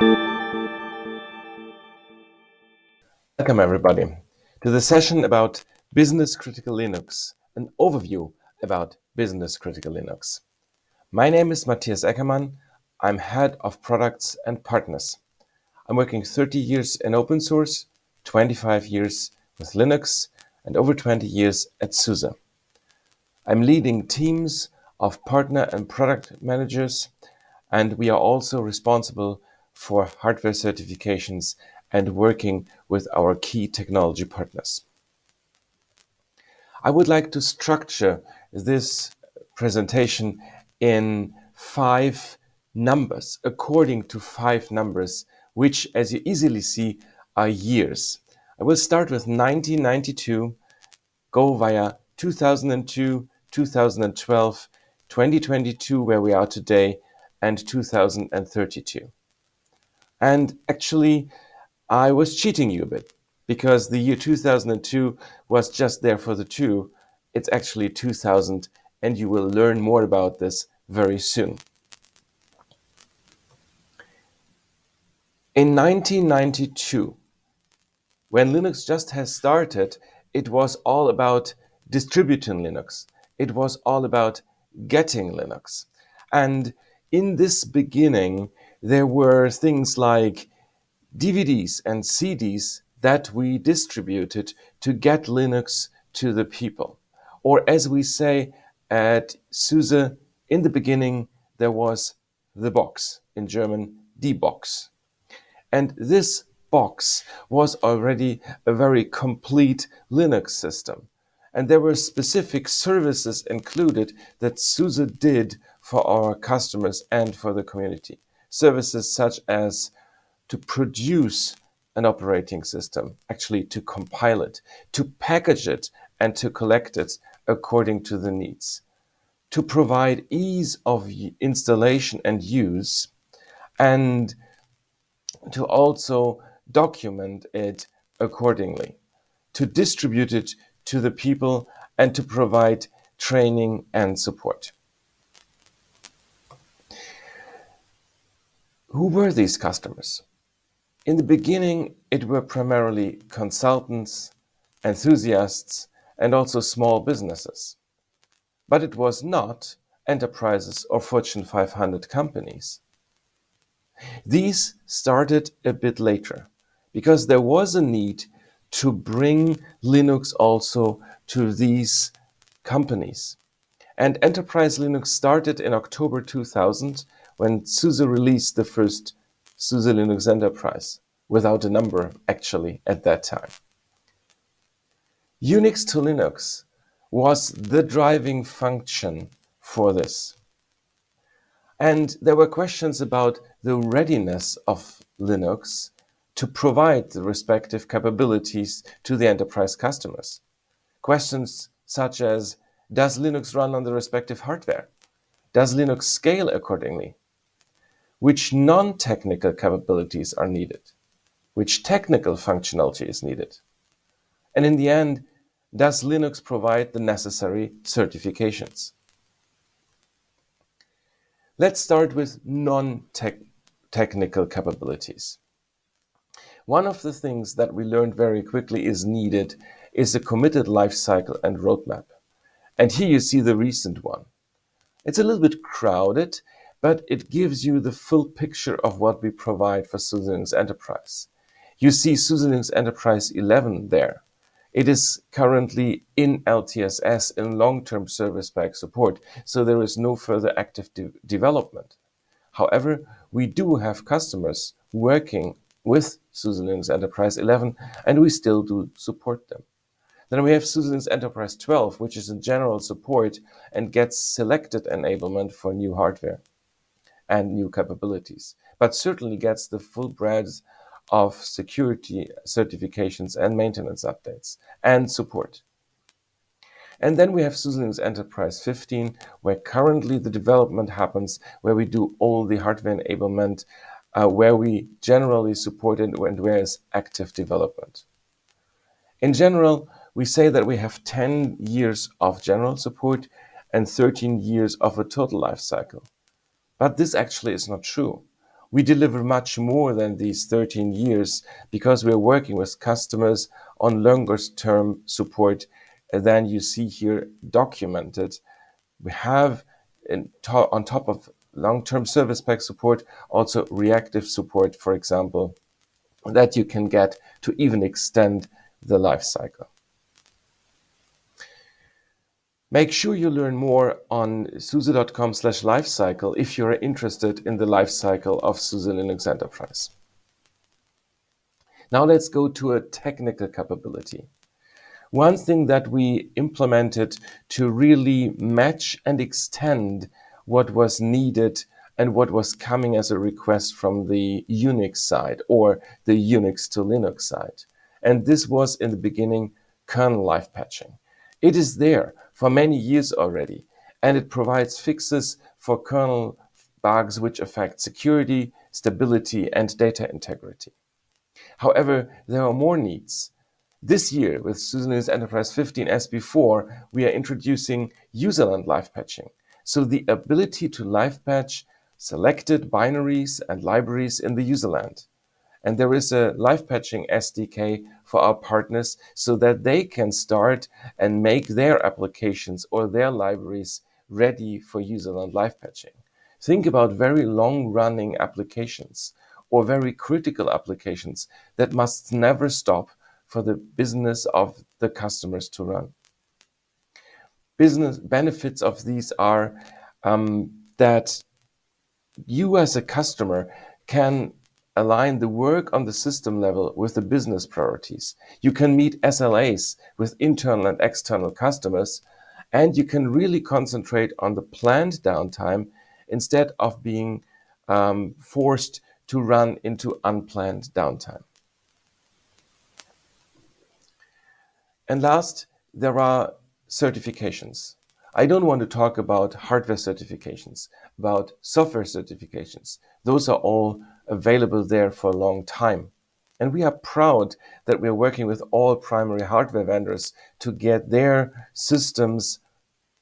Welcome everybody to the session about Business Critical Linux, an overview about Business Critical Linux. My name is Matthias Eckermann. I'm Head of Products and Partners. I'm working 30 years in open source, 25 years with Linux, and over 20 years at SUSE. I'm leading teams of partner and product managers, and we are also responsible for hardware certifications and working with our key technology partners. I would like to structure this presentation in 5 numbers, according to 5 numbers, which, as you easily see, are years. I will start with 1992, go via 2002, 2012, 2022, where we are today, and 2032. And actually, I was cheating you a bit, because the year 2002 was just there for the 2. It's actually 2000, and you will learn more about this very soon. In 1992, when Linux just has started, it was all about distributing Linux. It was all about getting Linux. And in this beginning, there were things like DVDs and CDs that we distributed to get Linux to the people. Or as we say at SUSE, in the beginning, there was the box, in German, die Box. And this box was already a very complete Linux system. And there were specific services included that SUSE did for our customers and for the community. Services such as to produce an operating system, actually to compile it, to package it, and to collect it according to the needs, to provide ease of installation and use, and to also document it accordingly, to distribute it to the people, and to provide training and support. Who were these customers? In the beginning, it were primarily consultants, enthusiasts, and also small businesses. But it was not enterprises or Fortune 500 companies. These started a bit later, because there was a need to bring Linux also to these companies. And Enterprise Linux started in October 2000, when SUSE released the first SUSE Linux Enterprise, without a number actually at that time. Unix to Linux was the driving function for this. And there were questions about the readiness of Linux to provide the respective capabilities to the enterprise customers. Questions such as, does Linux run on the respective hardware? Does Linux scale accordingly? Which non-technical capabilities are needed? Which technical functionality is needed? And in the end, does Linux provide the necessary certifications? Let's start with non-technical capabilities. One of the things that we learned very quickly is needed is a committed lifecycle and roadmap. And here you see the recent one. It's a little bit crowded, but it gives you the full picture of what we provide for SUSE Linux Enterprise. You see SUSE Linux Enterprise 11 there. It is currently in LTSS, in long-term service pack support, so there is no further active development. However, we do have customers working with SUSE Linux Enterprise 11, and we still do support them. Then we have SUSE Linux Enterprise 12, which is in general support and gets selected enablement for new hardware and new capabilities, but certainly gets the full breadth of security certifications and maintenance updates and support. And then we have SUSE Linux Enterprise 15, where currently the development happens, where we do all the hardware enablement, where we generally support it and where is active development. In general, we say that we have 10 years of general support and 13 years of a total life cycle. But this actually is not true. We deliver much more than these 13 years because we're working with customers on longer term support than you see here documented. We have on top of long-term service pack support, also reactive support, for example, that you can get to even extend the life cycle. Make sure you learn more on SUSE.com/lifecycle if you're interested in the lifecycle of SUSE Linux Enterprise. Now let's go to a technical capability. One thing that we implemented to really match and extend what was needed and what was coming as a request from the Unix side or the Unix to Linux side. And this was in the beginning kernel live patching. It is there for many years already, and it provides fixes for kernel bugs which affect security, stability, and data integrity. However, there are more needs. This year, with SUSE Linux Enterprise 15 as before, we are introducing Userland live patching. So the ability to live patch selected binaries and libraries in the Userland. And there is a live patching SDK for our partners so that they can start and make their applications or their libraries ready for Userland live patching. Think about very long-running applications or very critical applications that must never stop for the business of the customers to run. Business benefits of these are that you as a customer can align the work on the system level with the business priorities. You can meet SLAs with internal and external customers, and you can really concentrate on the planned downtime instead of being forced to run into unplanned downtime. And last, there are certifications. I don't want to talk about hardware certifications, about software certifications. Those are all available there for a long time. And we are proud that we're working with all primary hardware vendors to get their systems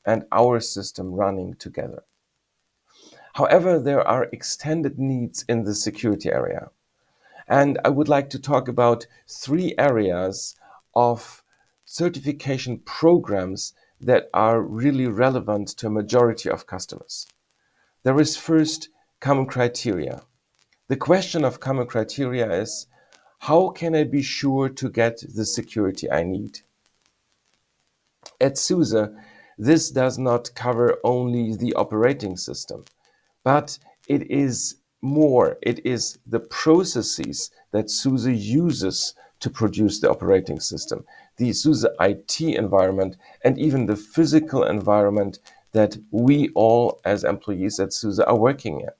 and our system running together. However, there are extended needs in the security area. And I would like to talk about 3 areas of certification programs that are really relevant to a majority of customers. There is first common criteria. The question of common criteria is, how can I be sure to get the security I need? At SUSE, this does not cover only the operating system, but it is more. It is the processes that SUSE uses to produce the operating system, the SUSE IT environment, and even the physical environment that we all as employees at SUSE are working in.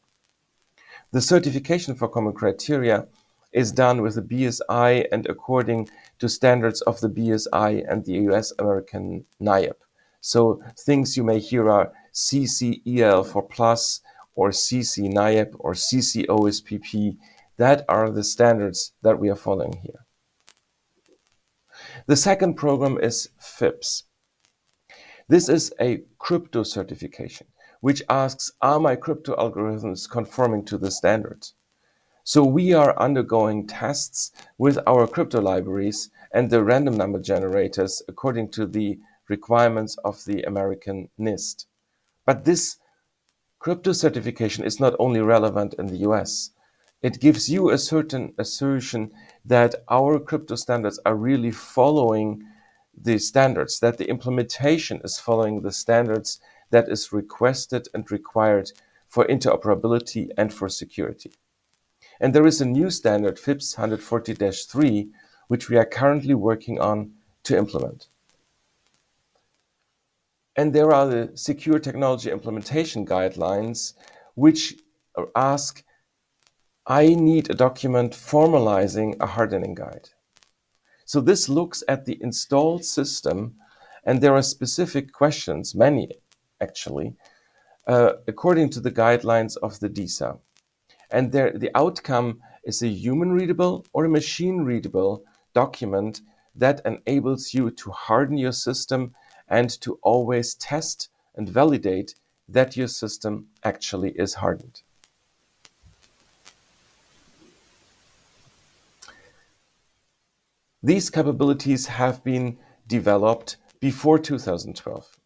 The certification for common criteria is done with the BSI and according to standards of the BSI and the US-American NIAP. So things you may hear are CCEL for plus, or CC NIAP, or CC OSPP. That are the standards that we are following here. The second program is Fips. This is a crypto certification, which asks, are my crypto algorithms conforming to the standards? So we are undergoing tests with our crypto libraries and the random number generators according to the requirements of the American NIST. But this crypto certification is not only relevant in the US. It gives you a certain assertion that our crypto standards are really following the standards, that the implementation is following the standards that is requested and required for interoperability and for security. And there is a new standard, Fips 140-3, which we are currently working on to implement. And there are the secure technology implementation guidelines, which ask, I need a document formalizing a hardening guide. So this looks at the installed system, and there are specific questions, many actually, according to the guidelines of the DISA. And the outcome is a human-readable or a machine-readable document that enables you to harden your system and to always test and validate that your system actually is hardened. These capabilities have been developed before 2012.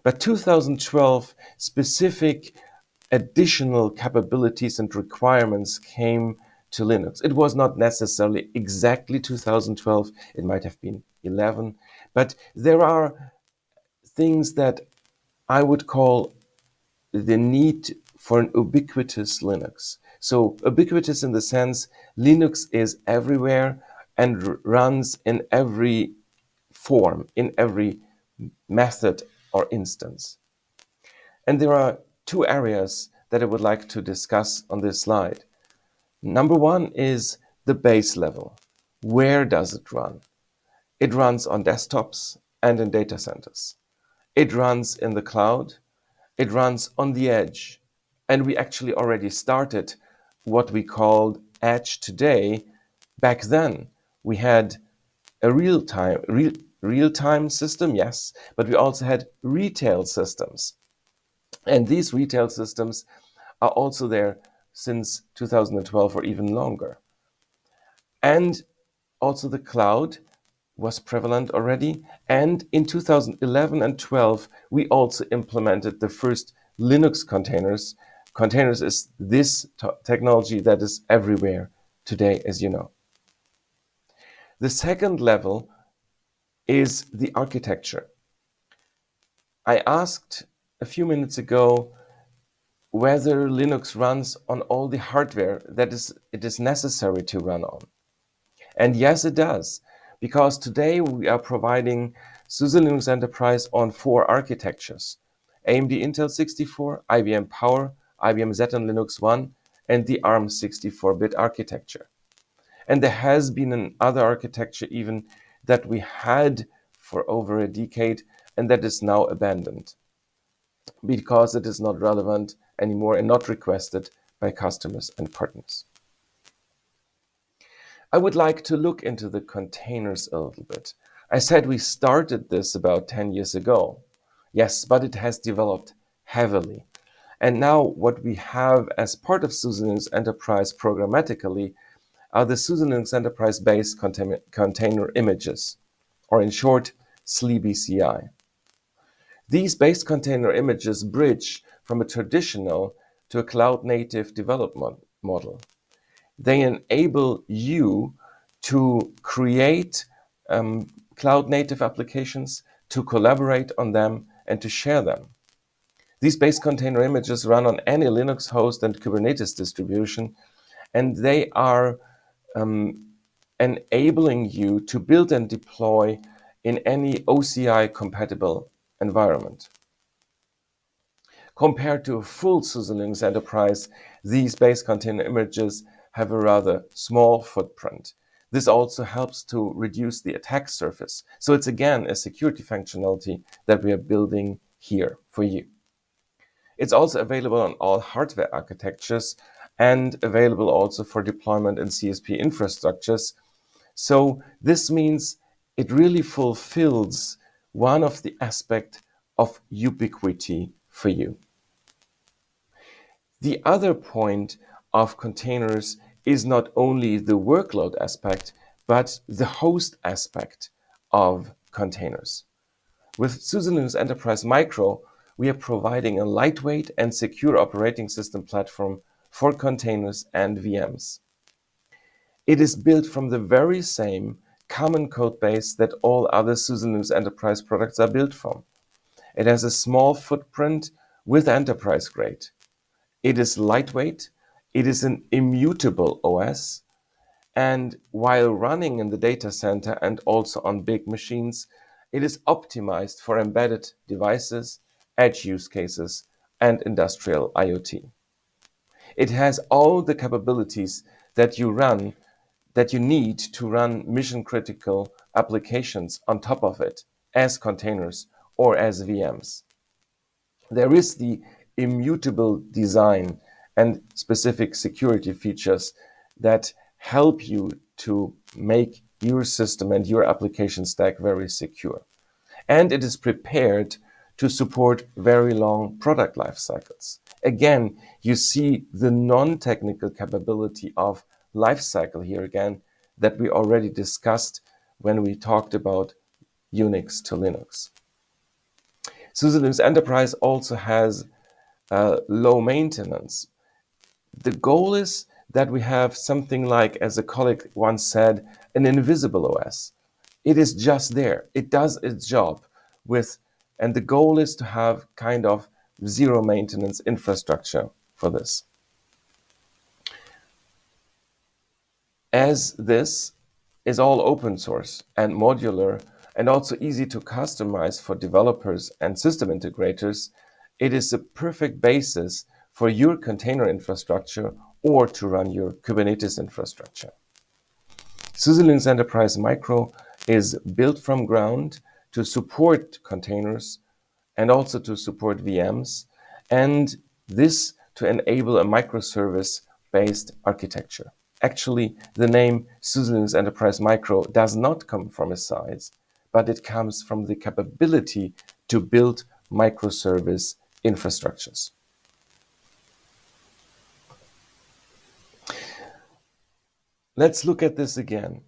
But 2012 specific additional capabilities and requirements came to Linux. It was not necessarily exactly 2012, it might have been 11, but there are things that I would call the need for an ubiquitous Linux. So ubiquitous in the sense Linux is everywhere and runs in every form, in every method or instance. And there are two areas that I would like to discuss on this slide. Number one is the base level. Where does it run? It runs on desktops and in data centers. It runs in the cloud. It runs on the edge. And we actually already started what we called edge today. Back then, we had a real-time system, yes, but we also had retail systems. And these retail systems are also there since 2012 or even longer. And also the cloud was prevalent already. And in 2011 and 12, we also implemented the first Linux containers. Containers is this technology that is everywhere today, as you know. The second level is the architecture. I asked a few minutes ago whether Linux runs on all the hardware that it is necessary to run on. And yes, it does, because today we are providing SUSE Linux Enterprise on 4 architectures: AMD Intel 64, IBM Power, IBM Xeon Linux 1, and the ARM 64-bit architecture. And there has been another architecture even that we had for over a decade and that is now abandoned because it is not relevant anymore and not requested by customers and partners. I would like to look into the containers a little bit. I said we started this about 10 years ago. Yes, but it has developed heavily. And now what we have as part of SUSE Linux Enterprise programmatically are the SUSE Linux Enterprise-based container images, or in short, SLIBCI. These base container images bridge from a traditional to a cloud-native development model. They enable you to create cloud-native applications, to collaborate on them, and to share them. These base container images run on any Linux host and Kubernetes distribution, and they are enabling you to build and deploy in any OCI-compatible environment. Compared to a full SUSE Linux Enterprise, these base container images have a rather small footprint. This also helps to reduce the attack surface. So it's again a security functionality that we are building here for you. It's also available on all hardware architectures and available also for deployment in CSP infrastructures. So this means it really fulfills one of the aspects of ubiquity for you. The other point of containers is not only the workload aspect, but the host aspect of containers. With SUSE Linux Enterprise Micro, we are providing a lightweight and secure operating system platform for containers and VMs. It is built from the very same common code base that all other SUSE Linux Enterprise products are built from. It has a small footprint with enterprise grade. It is lightweight, it is an immutable OS, and while running in the data center and also on big machines, it is optimized for embedded devices, edge use cases, and industrial IoT. It has all the capabilities that you need to run mission-critical applications on top of it as containers or as VMs. There is the immutable design and specific security features that help you to make your system and your application stack very secure. And it is prepared to support very long product life cycles. Again, you see the non-technical capability of lifecycle here again that we already discussed when we talked about Unix to Linux. SUSE Linux Enterprise also has low maintenance. The goal is that we have something like, as a colleague once said, an invisible OS. It is just there. It does its job and the goal is to have kind of zero maintenance infrastructure for this. As this is all open source and modular and also easy to customize for developers and system integrators, it is a perfect basis for your container infrastructure or to run your Kubernetes infrastructure. SUSE Linux Enterprise Micro is built from ground to support containers and also to support VMs, and this to enable a microservice-based architecture. Actually, the name SUSE Linux Enterprise Micro does not come from a size, but it comes from the capability to build microservice infrastructures. Let's look at this again.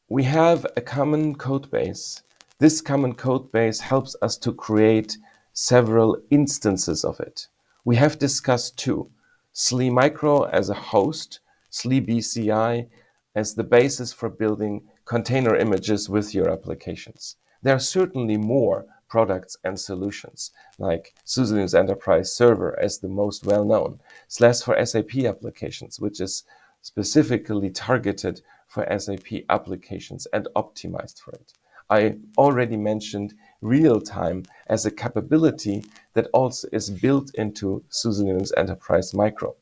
We have a common code base. This common code base helps us to create several instances of it. We have discussed two: SLE Micro as a host, SLE BCI as the basis for building container images with your applications. There are certainly more products and solutions, like SUSE Linux Enterprise Server as the most well-known, SLES for SAP applications, which is specifically targeted for SAP applications and optimized for it. I already mentioned real-time as a capability that also is built into SUSE Linux Enterprise Micro.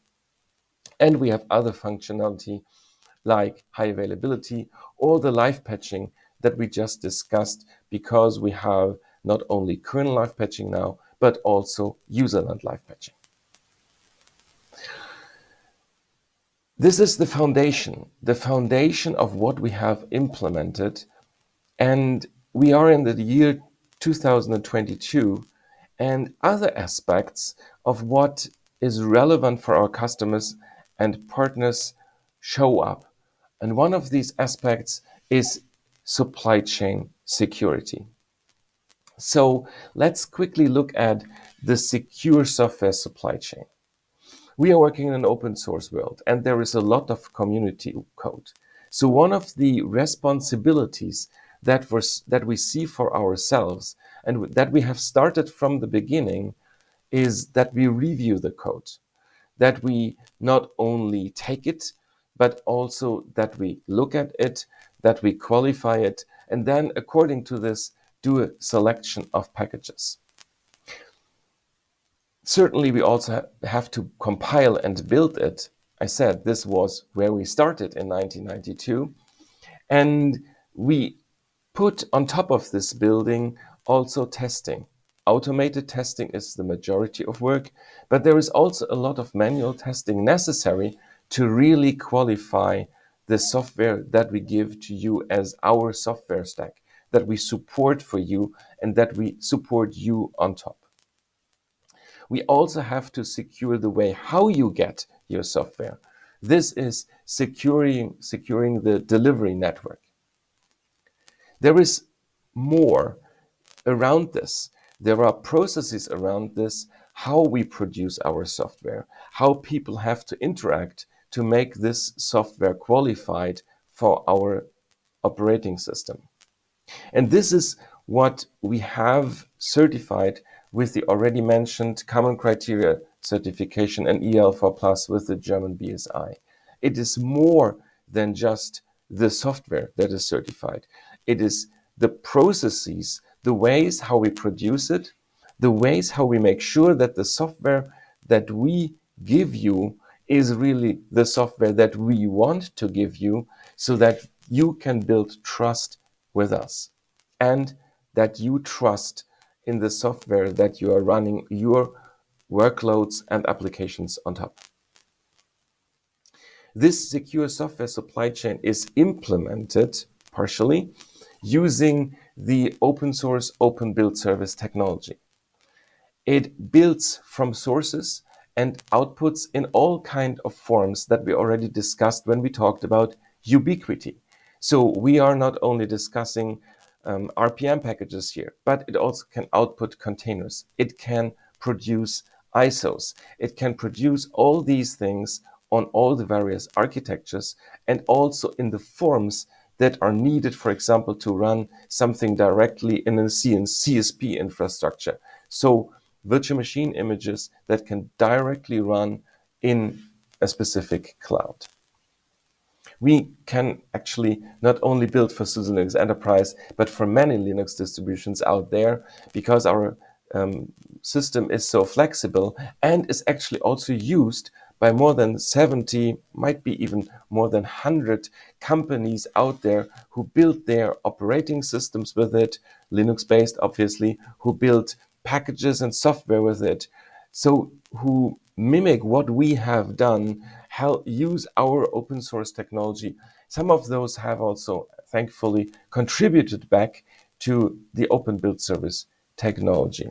And we have other functionality like high availability or the live patching that we just discussed, because we have not only kernel live patching now, but also Userland live patching. This is the foundation of what we have implemented. And we are in the year 2022, and other aspects of what is relevant for our customers and partners show up. And one of these aspects is supply chain security. So let's quickly look at the secure software supply chain. We are working in an open source world, and there is a lot of community code. So one of the responsibilities that we see for ourselves and that we have started from the beginning is that we review the code, that we not only take it, but also that we look at it, that we qualify it, and then according to this, do a selection of packages. Certainly, we also have to compile and build it. I said this was where we started in 1992. And we put on top of this building also testing. Automated testing is the majority of work, but there is also a lot of manual testing necessary to really qualify the software that we give to you as our software stack, that we support for you and that we support you on top. We also have to secure the way how you get your software. This is securing the delivery network. There is more around this. There are processes around this, how we produce our software, how people have to interact to make this software qualified for our operating system. And this is what we have certified with the already mentioned Common Criteria certification and EL4+ with the German BSI. It is more than just the software that is certified. It is the processes, the ways how we produce it, the ways how we make sure that the software that we give you is really the software that we want to give you, so that you can build trust with us and that you trust in the software that you are running your workloads and applications on top. This secure software supply chain is implemented partially using the open source open build service technology. It builds from sources and outputs in all kinds of forms that we already discussed when we talked about ubiquity. So we are not only discussing RPM packages here, but it also can output containers. It can produce ISOs. It can produce all these things on all the various architectures and also in the forms that are needed, for example, to run something directly in a CSP infrastructure. So virtual machine images that can directly run in a specific cloud. We can actually not only build for SUSE Linux Enterprise, but for many Linux distributions out there, because our system is so flexible and is actually also used by more than 70, might be even more than 100 companies out there who build their operating systems with it, Linux-based obviously, who build packages and software with it. So who mimic what we have done, use our open source technology. Some of those have also, thankfully, contributed back to the open build service technology.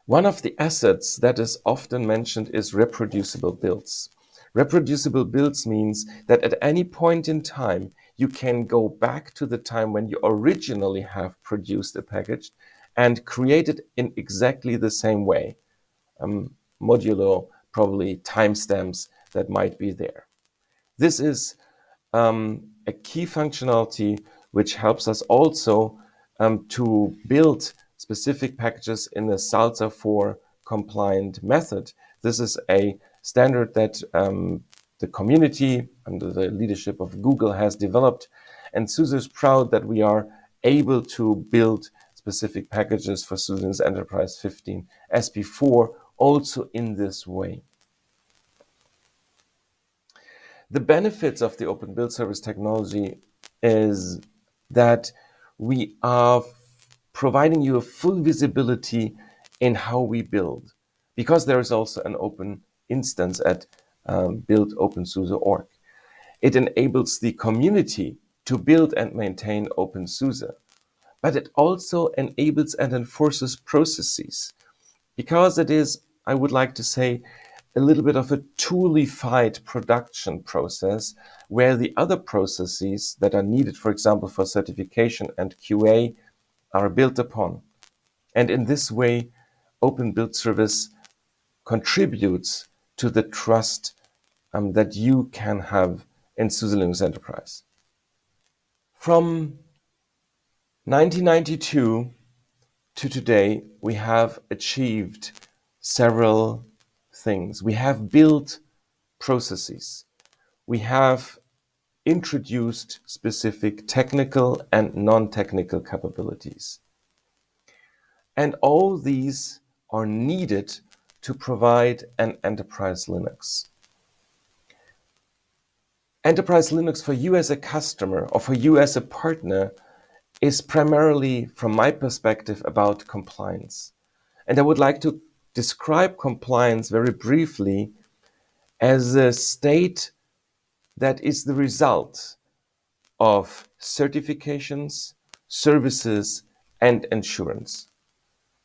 One of the assets that is often mentioned is reproducible builds. Reproducible builds means that at any point in time, you can go back to the time when you originally have produced a package and create it in exactly the same way. Modulo, probably timestamps that might be there. This is a key functionality which helps us also to build specific packages in a SALSA 4 compliant method. This is a standard that the community under the leadership of Google has developed, and SUSE is proud that we are able to build specific packages for SUSE Enterprise 15 SP4 also in this way. The benefits of the open build service technology is that we are providing you a full visibility in how we build, because there is also an open instance at build-OpenSUSE.org. It enables the community to build and maintain OpenSUSE, but it also enables and enforces processes, because it is, I would like to say, a little bit of a toolified production process where the other processes that are needed, for example, for certification and QA, are built upon. And in this way, Open Build Service contributes to the trust that you can have in SUSE Linux Enterprise. From 1992 to today, we have achieved several things. We have built processes. We have introduced specific technical and non-technical capabilities. And all these are needed to provide an Enterprise Linux. Enterprise Linux for you as a customer or for you as a partner is primarily, from my perspective, about compliance. And I would like to describe compliance very briefly as a state that is the result of certifications, services, and assurance.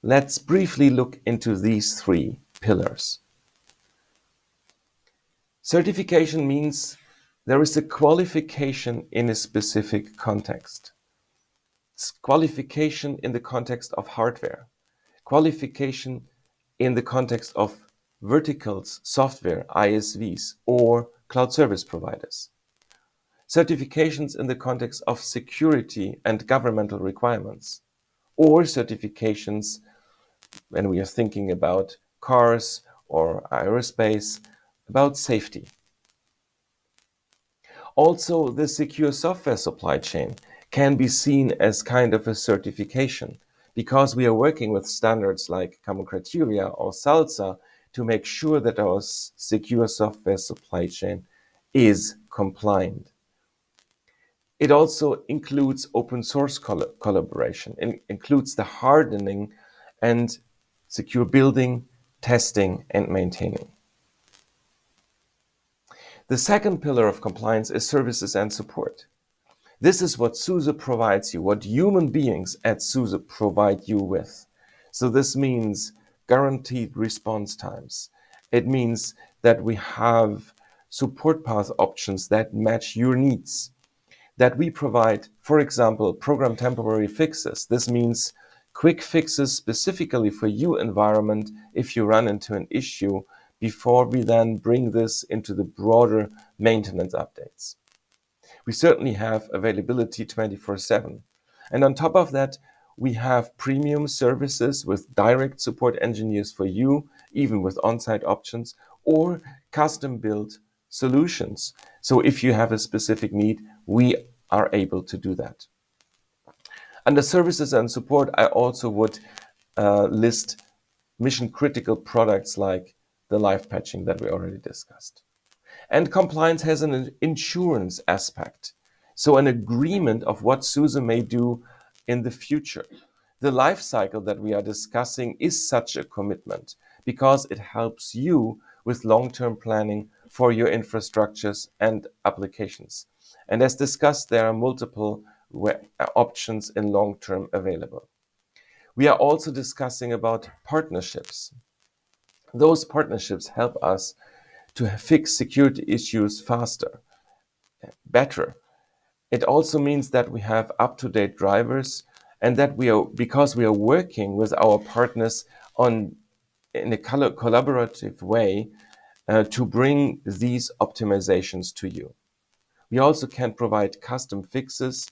Let's briefly look into these three pillars. Certification means there is a qualification in a specific context. It's qualification in the context of hardware, qualification in the context of verticals, software, ISVs, or cloud service providers. Certifications in the context of security and governmental requirements, or certifications when we are thinking about cars or aerospace, about safety. Also, the secure software supply chain can be seen as kind of a certification, because we are working with standards like Common Criteria or SALSA to make sure that our secure software supply chain is compliant. It also includes open source collaboration. It includes the hardening and secure building, testing, and maintaining. The second pillar of compliance is services and support. This is what SUSE provides you, what human beings at SUSE provide you with. So this means guaranteed response times. It means that we have support path options that match your needs. that we provide, for example, program temporary fixes. This means quick fixes specifically for your environment if you run into an issue before we then bring this into the broader maintenance updates. We certainly have availability 24/7. And on top of that, we have premium services with direct support engineers for you, even with on-site options, or custom built solutions. So if you have a specific need, we are able to do that. Under services and support, I also would list mission critical products like the live patching that we already discussed. And compliance has an insurance aspect. So an agreement of what SUSE may do in the future. The life cycle that we are discussing is such a commitment because it helps you with long-term planning for your infrastructures and applications. And as discussed, there are multiple options in long-term available. We are also discussing about partnerships. Those partnerships help us to fix security issues faster, better. It also means that we have up-to-date drivers and that because we are working with our partners in a collaborative way to bring these optimizations to you. We also can provide custom fixes,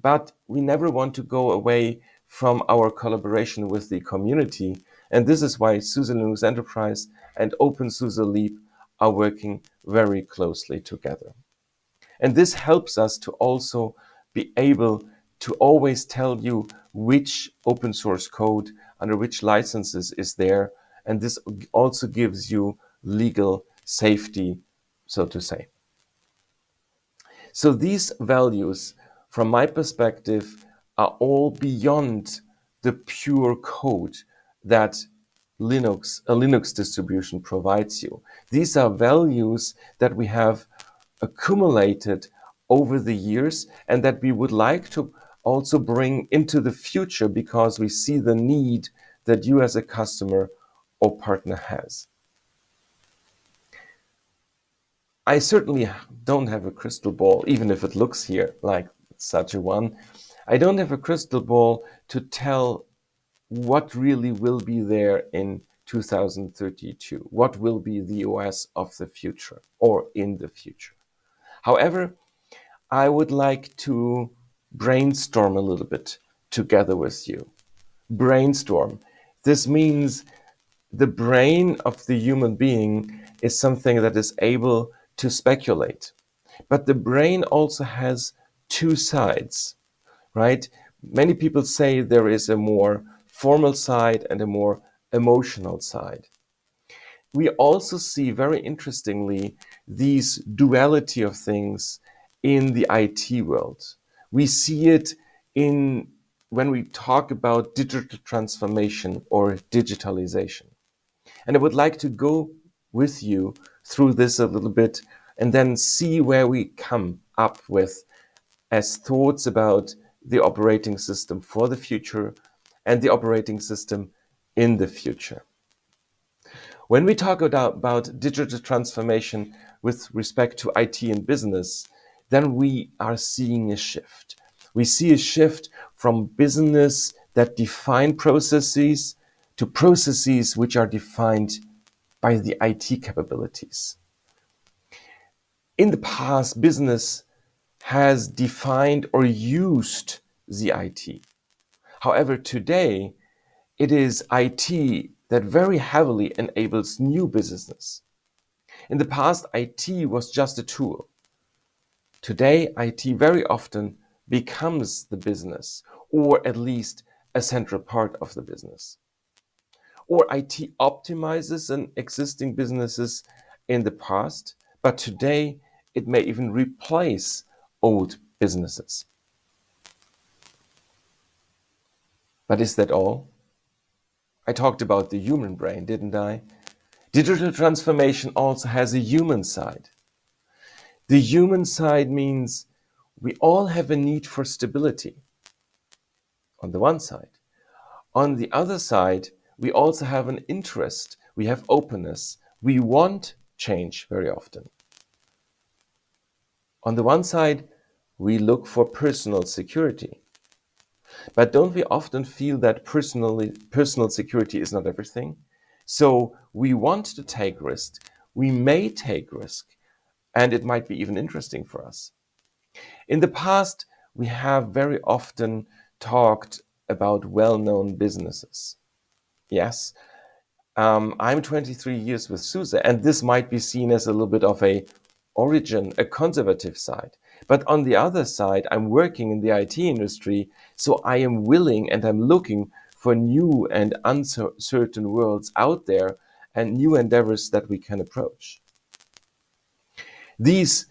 but we never want to go away from our collaboration with the community. And this is why SUSE Linux Enterprise and OpenSUSE Leap are working very closely together. And this helps us to also be able to always tell you which open source code under which licenses is there. And this also gives you legal safety, so to say. So these values, from my perspective, are all beyond the pure code that a Linux distribution provides you. These are values that we have accumulated over the years and that we would like to also bring into the future because we see the need that you as a customer or partner has. I certainly don't have a crystal ball, even if it looks here like such a one. I don't have a crystal ball to tell what really will be there in 2032, what will be the OS of the future or in the future. However, I would like to brainstorm a little bit together with you. Brainstorm. This means the brain of the human being is something that is able to speculate. But the brain also has two sides, right? Many people say there is a more formal side and a more emotional side. We also see, very interestingly, these duality of things in the IT world. We see it when we talk about digital transformation or digitalization. And I would like to go with you through this a little bit and then see where we come up with as thoughts about the operating system for the future and the operating system in the future. When we talk about digital transformation with respect to IT and business, then we are seeing a shift. We see a shift from business that define processes to processes which are defined by the IT capabilities. In the past, business has defined or used the IT. However, today, it is IT that very heavily enables new businesses. In the past, IT was just a tool. Today, IT very often becomes the business, or at least a central part of the business. Or IT optimizes an existing businesses in the past, but today it may even replace old businesses. But is that all? I talked about the human brain, didn't I? Digital transformation also has a human side. The human side means we all have a need for stability on the one side. On the other side, we also have an interest, we have openness, we want change very often. On the one side, we look for personal security. But don't we often feel that personal security is not everything? So we want to take risks. We may take risk, and it might be even interesting for us. In the past, we have very often talked about well-known businesses. Yes, I'm 23 years with SUSE, and this might be seen as a little bit of a origin, a conservative side. But on the other side, I'm working in the IT industry, so I am willing and I'm looking for new and uncertain worlds out there and new endeavors that we can approach. These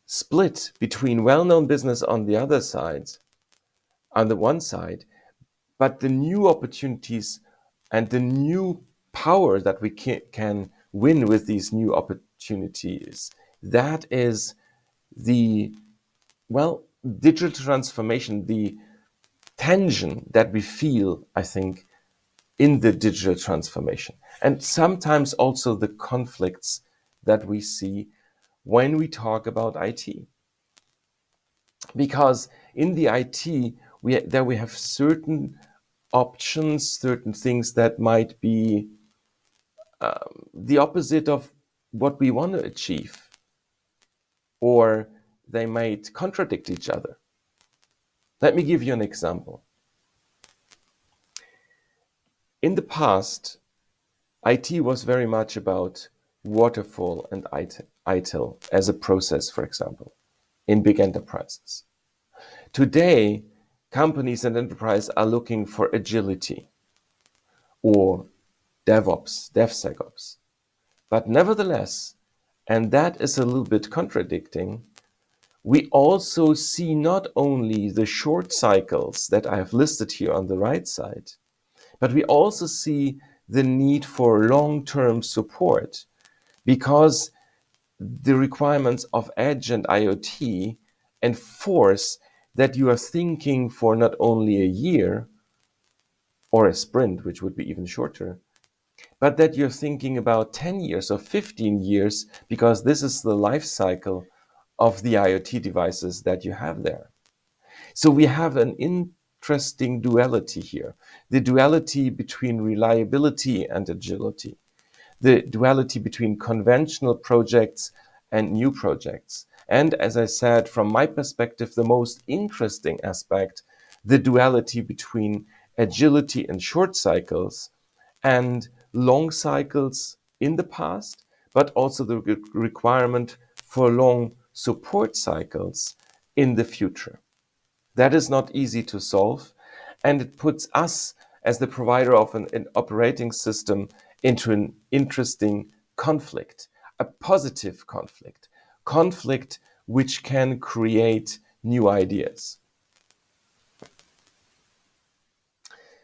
split between well-known business on the other side, on the one side, but the new opportunities and the new power that we can win with these new opportunities, that is the, well, digital transformation, the tension that we feel, I think, in the digital transformation. And sometimes also the conflicts that we see when we talk about IT. Because in the IT, we have certain options, certain things that might be the opposite of what we want to achieve, or they might contradict each other. Let me give you an example. In the past, IT was very much about waterfall and ITIL as a process, for example, in big enterprises. Today, companies and enterprises are looking for agility or DevOps, DevSecOps. But nevertheless, and that is a little bit contradicting, we also see not only the short cycles that I have listed here on the right side, but we also see the need for long-term support, because the requirements of Edge and IoT enforce that you are thinking for not only a year or a sprint, which would be even shorter, but that you're thinking about 10 years or 15 years, because this is the life cycle of the IoT devices that you have there. So we have an interesting duality here, the duality between reliability and agility, the duality between conventional projects and new projects. And as I said, from my perspective, the most interesting aspect, the duality between agility and short cycles and long cycles in the past, but also the requirement for long support cycles in the future. That is not easy to solve, and it puts us as the provider of an operating system into an interesting conflict, a positive conflict which can create new ideas.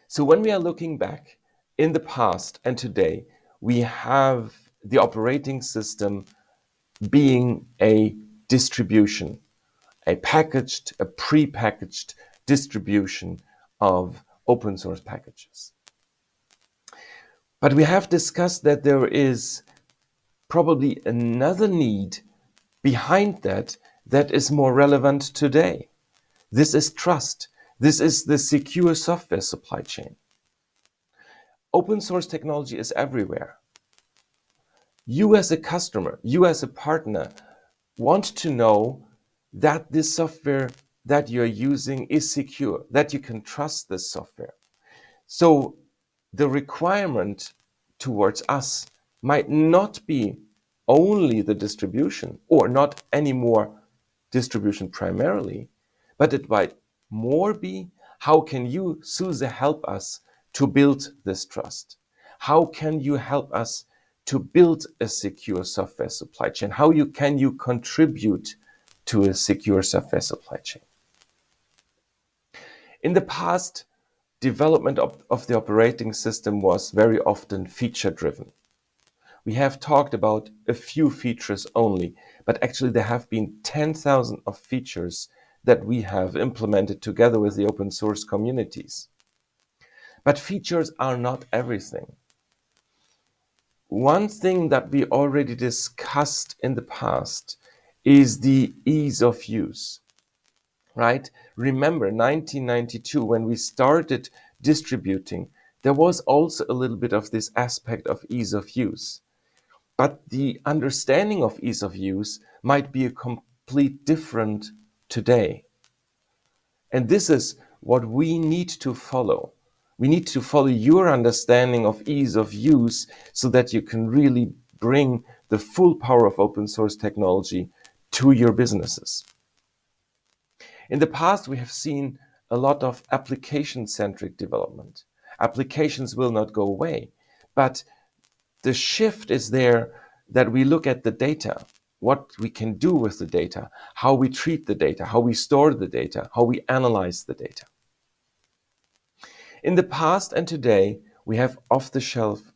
So when we are looking back in the past and today, we have the operating system being a distribution, a pre-packaged distribution of open source packages. But we have discussed that there is probably another need behind that that is more relevant today. This is trust. This is the secure software supply chain. Open source technology is everywhere. You as a customer, you as a partner, want to know that this software that you're using is secure, that you can trust this software. So the requirement towards us might not be only the distribution, or not anymore distribution primarily, but it might more be, how can you, SUSE, help us to build this trust? How can you help us to build a secure software supply chain? How can you contribute to a secure software supply chain? In the past, development of the operating system was very often feature-driven. We have talked about a few features only, but actually there have been 10,000 of features that we have implemented together with the open source communities. But features are not everything. One thing that we already discussed in the past is the ease of use. right? Remember 1992, when we started distributing, there was also a little bit of this aspect of ease of use. But the understanding of ease of use might be a complete different today. And this is what we need to follow. We need to follow your understanding of ease of use so that you can really bring the full power of open source technology to your businesses. In the past, we have seen a lot of application-centric development. Applications will not go away, but the shift is there that we look at the data, what we can do with the data, how we treat the data, how we store the data, how we analyze the data. In the past and today, we have off-the-shelf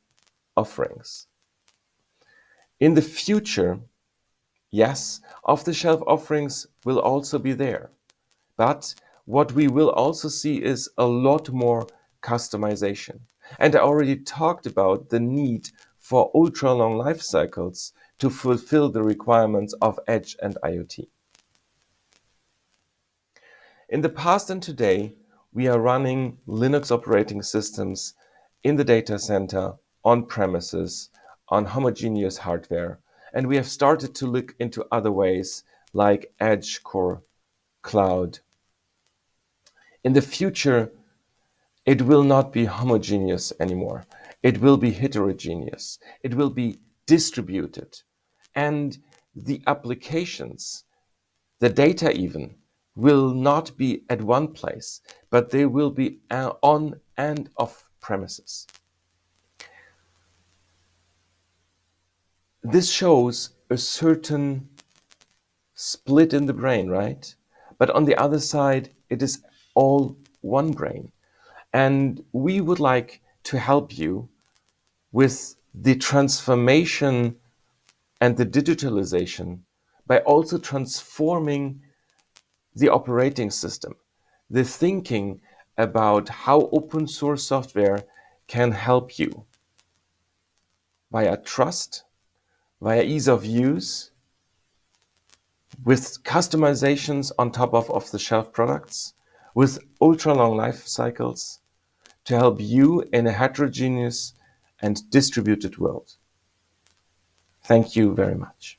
offerings. In the future, yes, off-the-shelf offerings will also be there. But what we will also see is a lot more customization. And I already talked about the need for ultra-long life cycles to fulfill the requirements of Edge and IoT. In the past and today, we are running Linux operating systems in the data center, on premises, on homogeneous hardware, and we have started to look into other ways like Edge, Core, Cloud. In the future, it will not be homogeneous anymore. It will be heterogeneous. It will be distributed. And the applications, the data even, will not be at one place, but they will be on and off premises. This shows a certain split in the brain, right? But on the other side, it is all one brain. And we would like to help you with the transformation and the digitalization by also transforming the operating system, the thinking about how open source software can help you via trust, via ease of use, with customizations on top of off-the-shelf products, with ultra-long life cycles, to help you in a heterogeneous and distributed world. Thank you very much.